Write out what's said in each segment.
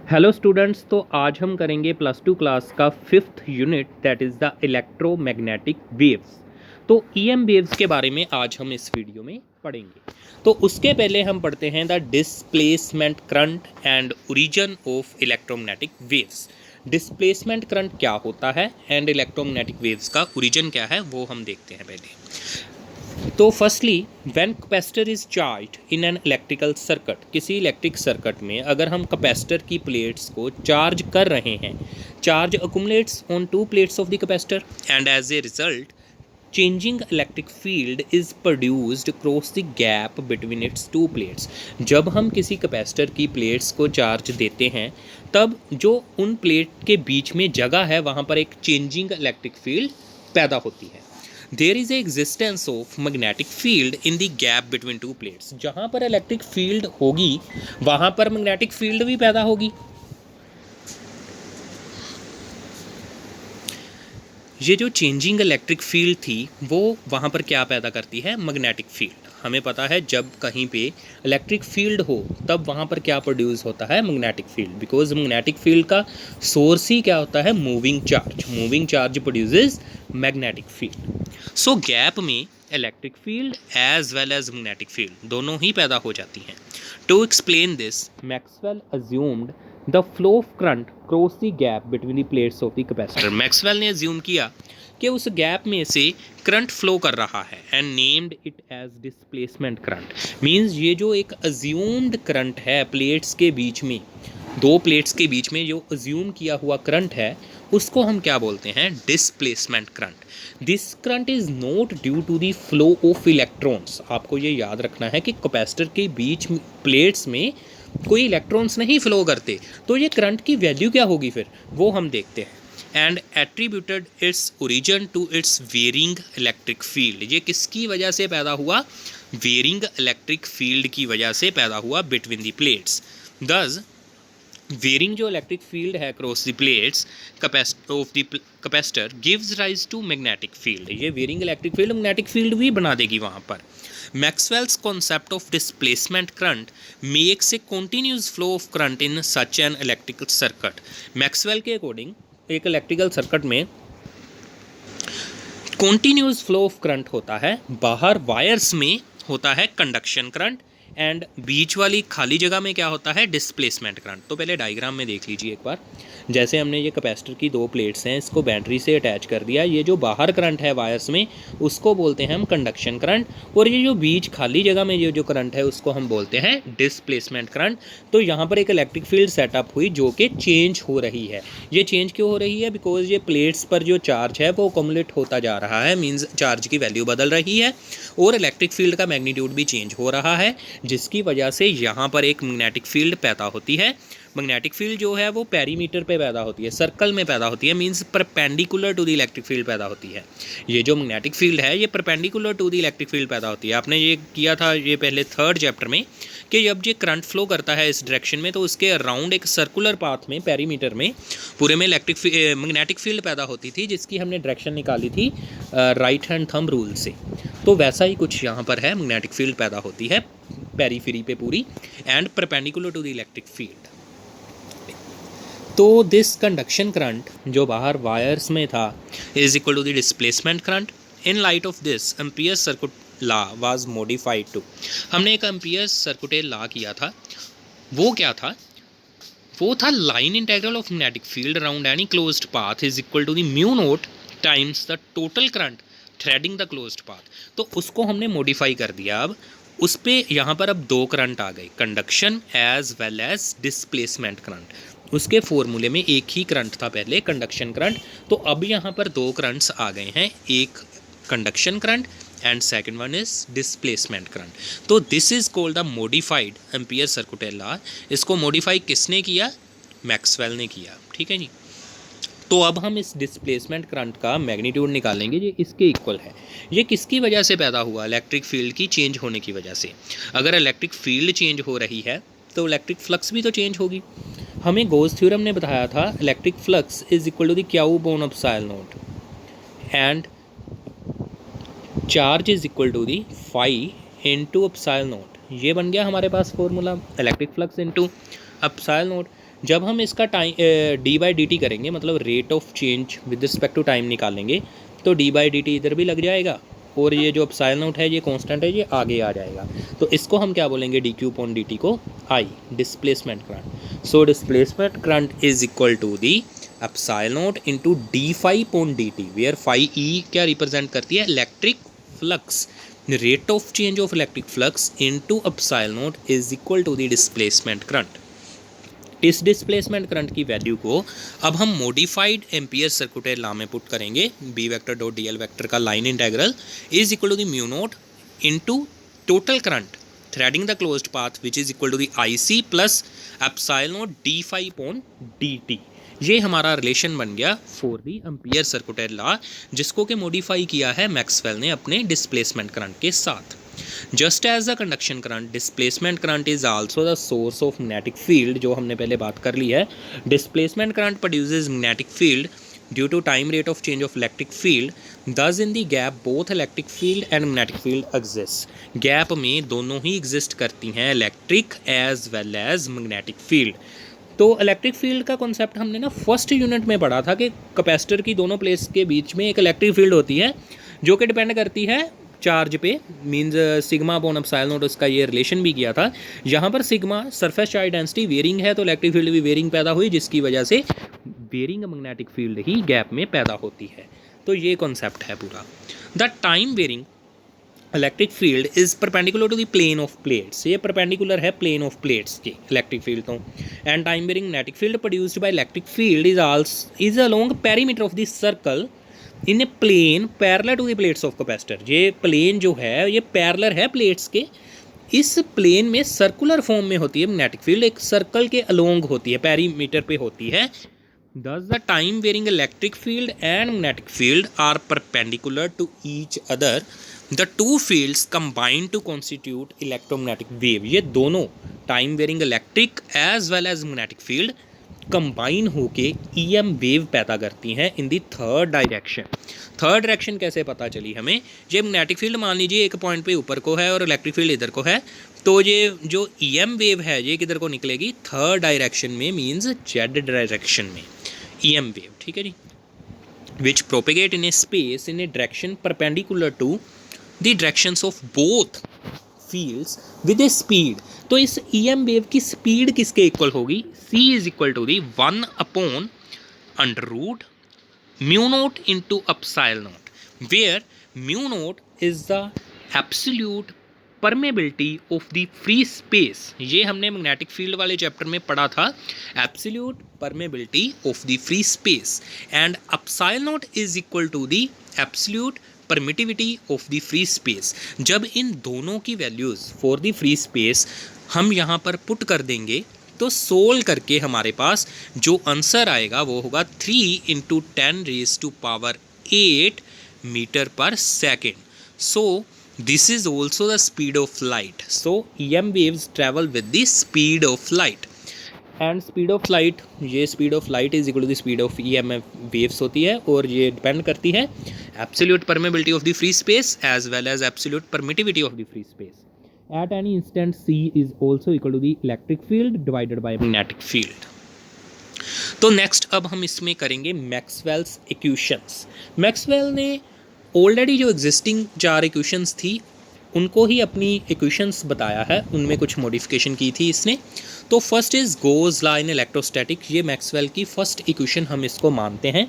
Hello students, तो आज हम करेंगे प्लस टू क्लास का fifth unit that is the electromagnetic waves. तो ईएम वेव्स के बारे में आज हम इस वीडियो में पढ़ेंगे। तो उसके पहले हम पढ़ते हैं the displacement current and origin of electromagnetic waves. Displacement current क्या होता है एंड इलेक्ट्रोमैग्नेटिक वेव्स का ओरिजिन क्या है वो हम देखते हैं पहले। तो firstly when capacitor is charged in an electrical circuit, किसी इलेक्ट्रिक सर्किट में अगर हम कैपेसिटर की प्लेट्स को चार्ज कर रहे हैं, charge accumulates on two plates of the capacitor and as a result changing electric field is produced cross the gap between its two plates. जब हम किसी कैपेसिटर की प्लेट्स को चार्ज देते हैं तब जो उन प्लेट के बीच में जगह है वहाँ पर एक चेंजिंग इलेक्ट्रिक फील्ड पैदा होती है। There is a existence of magnetic field in the gap between two plates. जहाँ पर इलेक्ट्रिक फील्ड होगी वहाँ पर मैग्नेटिक फील्ड भी पैदा होगी। ये जो चेंजिंग इलेक्ट्रिक फील्ड थी वो वहाँ पर क्या पैदा करती है? Magnetic field. हमें पता है जब कहीं पे इलेक्ट्रिक फील्ड हो तब वहाँ पर क्या प्रोड्यूस होता है? Magnetic field. Because magnetic field का सोर्स ही क्या होता है? Moving charge. Moving charge produces magnetic field. So gap में electric field as well as magnetic field दोनों ही पैदा हो जाती हैं। To explain this Maxwell assumed the flow of current cross the gap between the plates of the capacitor. Maxwell ने assume किया कि उस गैप में से करंट फ्लो कर रहा है and named it as displacement current. Means ये जो एक अज्यूम्ड करंट है प्लेट्स के बीच में, दो प्लेट्स के बीच में जो अज्यूम किया हुआ करंट है उसको हम क्या बोलते हैं? Displacement current. This current is not due to the flow of electrons. आपको ये याद रखना है कि कैपेसिटर के बीच प्लेट्स में कोई इलेक्ट्रॉन्स नहीं फ्लो करते, तो ये करंट की वैल्यू क्या होगी फिर वो हम देखते हैं। And attributed its origin to its varying electric field. ये किसकी वजह से पैदा हुआ? वेरिंग इलेक्ट्रिक फील्ड की वजह से पैदा हुआ between the plates. Thus varying जो इलेक्ट्रिक फील्ड है cross the plates of the capacitor gives rise to magnetic field. ये varying electric field magnetic field भी बना देगी वहाँ पर। Maxwell's concept of displacement current makes a continuous flow of current in such an electrical circuit. Maxwell के according एक electrical circuit में continuous flow of current होता है। बाहर वायर्स में होता है कंडक्शन करंट एंड बीच वाली खाली जगह में क्या होता है? Displacement current. तो पहले डायग्राम में देख लीजिए एक बार। जैसे हमने ये कैपेसिटर की दो प्लेट्स हैं, इसको बैटरी से अटैच कर दिया। ये जो बाहर करंट है वायर्स में उसको बोलते हैं हम कंडक्शन करंट, और ये जो बीच खाली जगह में ये जो करंट है उसको हम बोलते हैं डिस्प्लेसमेंट करंट। तो यहाँ पर एक इलेक्ट्रिक फील्ड सेटअप हुई जो कि चेंज हो रही है। ये चेंज क्यों हो रही है? बिकॉज ये प्लेट्स पर जो चार्ज है वो अकोमुलेट होता जा रहा है, मीन्स चार्ज की वैल्यू बदल रही है और इलेक्ट्रिक फील्ड का मैग्नीट्यूड भी चेंज हो रहा है, जिसकी वजह से यहाँ पर एक मैग्नेटिक फील्ड पैदा होती है। मैग्नेटिक फील्ड जो है वो पेरीमीटर पे पैदा होती है, सर्कल में पैदा होती है, means perpendicular to the electric field पैदा होती है। ये जो मैग्नेटिक फील्ड है ये perpendicular to the electric field पैदा होती है। आपने ये किया था ये पहले थर्ड चैप्टर में कि जब ये करंट फ्लो करता है इस डायरेक्शन में तो उसके अराउंड एक सर्कुलर पाथ में पेरीमीटर में पूरे में मैग्नेटिक फील्ड पैदा होती थी, जिसकी हमने डायरेक्शन निकाली थी राइट हैंड थंब रूल से। तो वैसा ही कुछ यहाँ पर है, मैग्नेटिक फील्ड पैदा होती है पेरीफेरी पे पूरी and perpendicular to the electric field. तो दिस कंडक्शन करंट जो बाहर वायर्स में था is equal to the displacement current. In light of this Ampere's circuit law was modified to. हमने एक एम्पियर्स सर्किट लॉ किया था, वो क्या था? वो था line integral of magnetic field around any closed path is equal to the mu naught times the total current threading the closed path. तो उसको हमने मॉडिफाई कर दिया। अब उस पर यहाँ पर अब दो करंट आ गए, conduction as well as displacement current. उसके फॉर्मूले में एक ही करंट था पहले, कंडक्शन करंट। तो अब यहाँ पर दो करंट्स आ गए हैं, एक conduction current and second one is displacement current. तो this is called the modified Ampere circuit law. इसको मॉडिफाई किसने किया? मैक्सवेल ने किया। ठीक है जी। तो अब हम इस डिस्प्लेसमेंट करंट का मैग्नीट्यूड निकालेंगे, ये इसके इक्वल है। ये किसकी वजह से पैदा हुआ? इलेक्ट्रिक फील्ड की चेंज होने की वजह से। अगर इलेक्ट्रिक फील्ड चेंज हो रही है तो इलेक्ट्रिक फ्लक्स भी तो चेंज होगी। हमें गॉस थ्योरम ने बताया था electric flux is equal to the Q upon epsilon naught and charge is equal to the phi into epsilon naught. ये बन गया हमारे पास formula, electric flux into epsilon naught. जब हम इसका टाइम d/dt करेंगे, मतलब rate of change with respect to time निकालेंगे, तो d/dt इधर भी लग जाएगा और ये जो एप्सिलॉन नॉट है ये कांस्टेंट है, ये आगे आ जाएगा। तो इसको हम क्या बोलेंगे, dq/dt को I, displacement current. So displacement current is equal to the epsilon naught into d∅/dt, where phi E क्या रिप्रेजेंट करती है, electric flux. Rate of change of electric flux into epsilon naught is equal to the displacement current. इस displacement current की value को अब हम modified Ampere circular law में put करेंगे, B vector dot D L vector का line integral is equal to the mu not into total current threading the closed path which is equal to the IC plus epsilon naught d∅/dt। ये हमारा relation बन गया for the Ampere circular law, जिसको कि modify किया है Maxwell ने अपने डिस्प्लेसमेंट करंट के साथ। Just as the conduction current, displacement current is also the source of magnetic field, जो हमने पहले बात कर ली है। Displacement current produces magnetic field due to time rate of change of electric field, thus in the gap both electric field and magnetic field exist. Gap में दोनों ही एग्जिस्ट करती हैं, electric as well as magnetic field. तो electric field का concept हमने ना first unit में पढ़ा था कि कैपेसिटर की दोनों प्लेट्स के बीच में एक इलेक्ट्रिक फील्ड होती है जो कि डिपेंड करती है चार्ज पे, means sigma upon epsilon naught, उसका ये रिलेशन भी किया था। यहाँ पर sigma surface charge density varying है, तो इलेक्ट्रिक फील्ड भी वेरिंग पैदा हुई, जिसकी वजह से वेरिंग मैग्नेटिक फील्ड ही गैप में पैदा होती है। तो ये कॉन्सेप्ट है पूरा। The time varying electric field is perpendicular to the plane of plates, ये परपेंडिकुलर है प्लेन ऑफ प्लेट्स के इलेक्ट्रिक फील्ड तो। And time varying magnetic field produced by electric field is along perimeter of the circle in a plane parallel to the plates of capacitor. ये plane जो है ये parallel है plates के, इस plane में सर्कुलर फॉर्म में होती है मैग्नेटिक फील्ड, एक सर्कल के अलोंग होती है, पेरीमीटर पे होती है। Thus the time varying electric field and magnetic field are perpendicular to each other. The two fields combine to constitute electromagnetic wave. ये दोनों time varying electric as well as magnetic field combine होके EM wave पैदा करती हैं in the third direction. Third direction कैसे पता चली हमें, ये मैग्नेटिक फील्ड मान लीजिए एक पॉइंट पे ऊपर को है और इलेक्ट्रिक फील्ड इधर को है, तो ये जो EM वेव है ये किधर को निकलेगी, थर्ड डायरेक्शन में, मीन्स जेड डायरेक्शन में EM वेव, ठीक है जी, which propagate in a space in a direction perpendicular to the directions of both fields with a speed. तो इस EM वेव की स्पीड किसके इक्वल होगी, c is equal to the 1/√μ naught into epsilon naught, where mu naught is the absolute permeability of the free space. ये हमने magnetic field वाले chapter में पढ़ा था, absolute permeability of the free space, and epsilon naught is equal to the absolute permittivity of the free space. जब इन दोनों की values for the free space हम यहाँ पर पुट कर देंगे तो सोल्व करके हमारे पास जो आंसर आएगा वो होगा 3 × 10⁸ मीटर पर second. So this is also the speed of light. So EM waves travel with the speed of light, and speed of light, ये speed of light is equal to the speed of EM waves होती है, और ये depend करती है absolute permeability of the free space as well as absolute permittivity of the free space. At any instant C is also equal to the electric field divided by magnetic field. तो next अब हम इसमें करेंगे Maxwell's equations. Maxwell ने already जो existing 4 equations थी उनको ही अपनी इक्वेशंस बताया है, उनमें कुछ मॉडिफिकेशन की थी इसने। तो first is Gauss law in electrostatic, ये मैक्सवेल की फर्स्ट इक्वेशन हम इसको मानते हैं।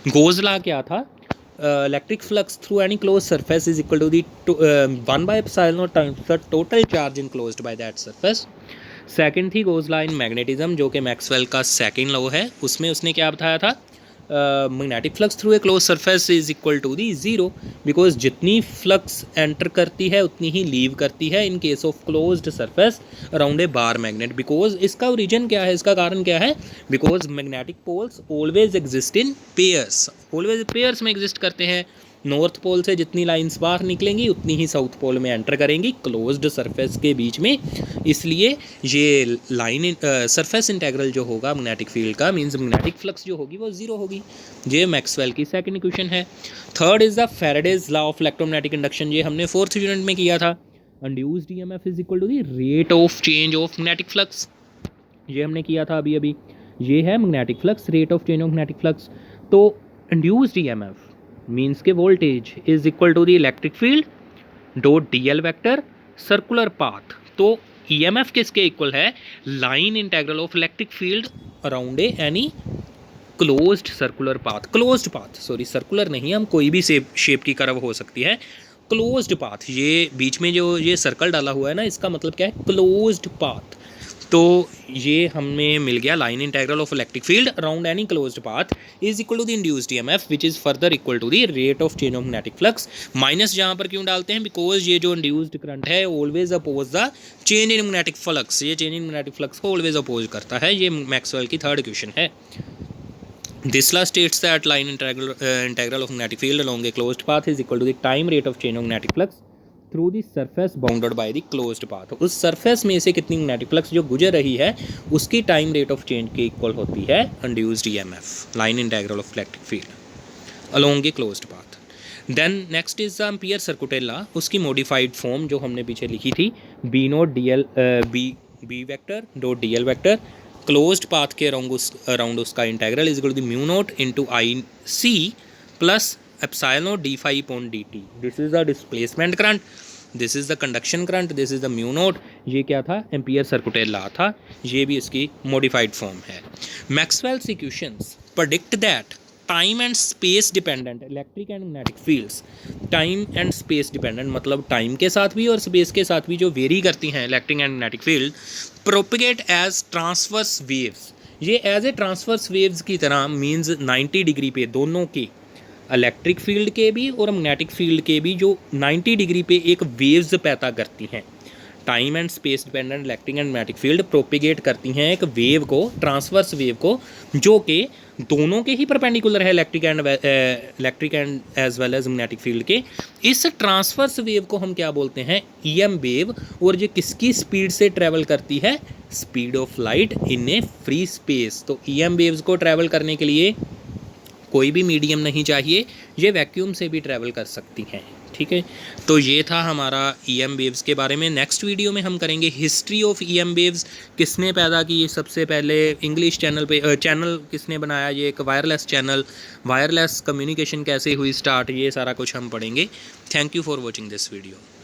गोज लॉ क्या था, electric flux through any close surface is equal to the 1/ε times the total charge enclosed by that surface. Second थी गोज लॉ इन मैग्नेटिज्म, जो कि मैक्सवेल का सेकंड लॉ है, उसमें उसने क्या बताया था, magnetic flux through a close surface is equal to the 0, because जितनी फ्लक्स एंटर करती है उतनी ही लीव करती है in case of closed surface around a bar magnet. Because इसका ओरिजिन क्या है, इसका कारण क्या है, because magnetic poles always exist in pairs, always pairs में एग्जिस्ट करते हैं। नॉर्थ पोल से जितनी लाइंस बाहर निकलेंगी उतनी ही साउथ पोल में एंटर करेंगी क्लोज्ड सरफेस के बीच में, इसलिए ये लाइन सरफेस इंटेग्रल जो होगा मैग्नेटिक फील्ड का, मींस मैग्नेटिक फ्लक्स जो होगी वो 0 होगी। ये मैक्सवेल की सेकंड इक्वेशन है। Third is the Faraday's law of electromagnetic induction, ये हमने 4th यूनिट में किया था। Induced EMF is equal to the rate of change of magnetic flux. ये हमने किया था अभी अभी। ये है magnetic flux, rate of change of magnetic flux. तो इंड्यूस्ड ईएमएफ मींस के voltage is equal to the electric field dot DL vector circular path. तो ईएमएफ किसके इक्वल है? Line integral of electric field around a any closed circular path, closed path, sorry circular नहीं, हम कोई भी shape की curve हो सकती है। क्लोज्ड पाथ, ये बीच में जो ये सर्कल डाला हुआ है ना, इसका मतलब क्या है? Closed path. तो ये हमें मिल गया line integral of electric field around any closed path is equal to the induced EMF which is further equal to the rate of change of magnetic flux. Minus जहाँ पर क्यों डालते हैं? बिकॉज ये जो इंड्यूस्ड करंट है always oppose the change in magnetic flux, ये change in magnetic flux को ऑलवेज अपोज करता है। ये मैक्सवेल की थर्ड क्वेश्चन है। This law states that line integral of magnetic field along a closed path is equal to the time rate of change of magnetic flux through the surface bounded by the closed path। उस surface में से कितनी magnetic flux जो गुजर रही है उसकी time rate of change के equal होती है induced EMF, line integral of electric field along a closed path। Then next is the Ampere circuital law, उसकी modified form जो हमने पीछे लिखी थी, B naught DL B vector dot DL vector closed path के around उसका integral is equal to mu naught into I C plus epsilon naught D phi upon D T. This is the displacement current, this is the conduction current, this is the mu naught. ये क्या था? Ampere सर्कुइटल law था। ये भी इसकी modified form है। Maxwell's equations predict that time and space dependent electric and magnetic fields, time and space dependent मतलब time के साथ भी और स्पेस के साथ भी जो वेरी करती हैं electric and magnetic field, propagate as transverse waves. ये एज ए ट्रांसवर्स वेव्स की तरह मीन्स 90 डिग्री पे दोनों के, इलेक्ट्रिक फील्ड के भी और मैग्नेटिक फील्ड के भी, जो 90 डिग्री पे एक वेव्स पैदा करती हैं। Time and space dependent electric and magnetic field propagate करती हैं एक वेव को, ट्रांसवर्स वेव को, जो कि दोनों के ही परपेंडिकुलर है, electric and as well as magnetic field के। इस ट्रांसवर्स वेव को हम क्या बोलते हैं? EM wave. और ये किसकी स्पीड से ट्रैवल करती है? Speed of light in a free space. तो ईएम वेव्स को ट्रैवल करने के लिए कोई भी मीडियम नहीं चाहिए, ये वैक्यूम से भी ट्रैवल कर सकती हैं। ठीक है, तो ये था हमारा ईएम वेव्स के बारे में। नेक्स्ट वीडियो में हम करेंगे हिस्ट्री ऑफ ईएम वेव्स, किसने पैदा की सबसे पहले, इंग्लिश चैनल पे चैनल किसने बनाया, ये एक वायरलेस चैनल, वायरलेस कम्युनिकेशन कैसे हुई स्टार्ट, ये सारा कुछ हम पढ़ेंगे। Thank you for watching this video.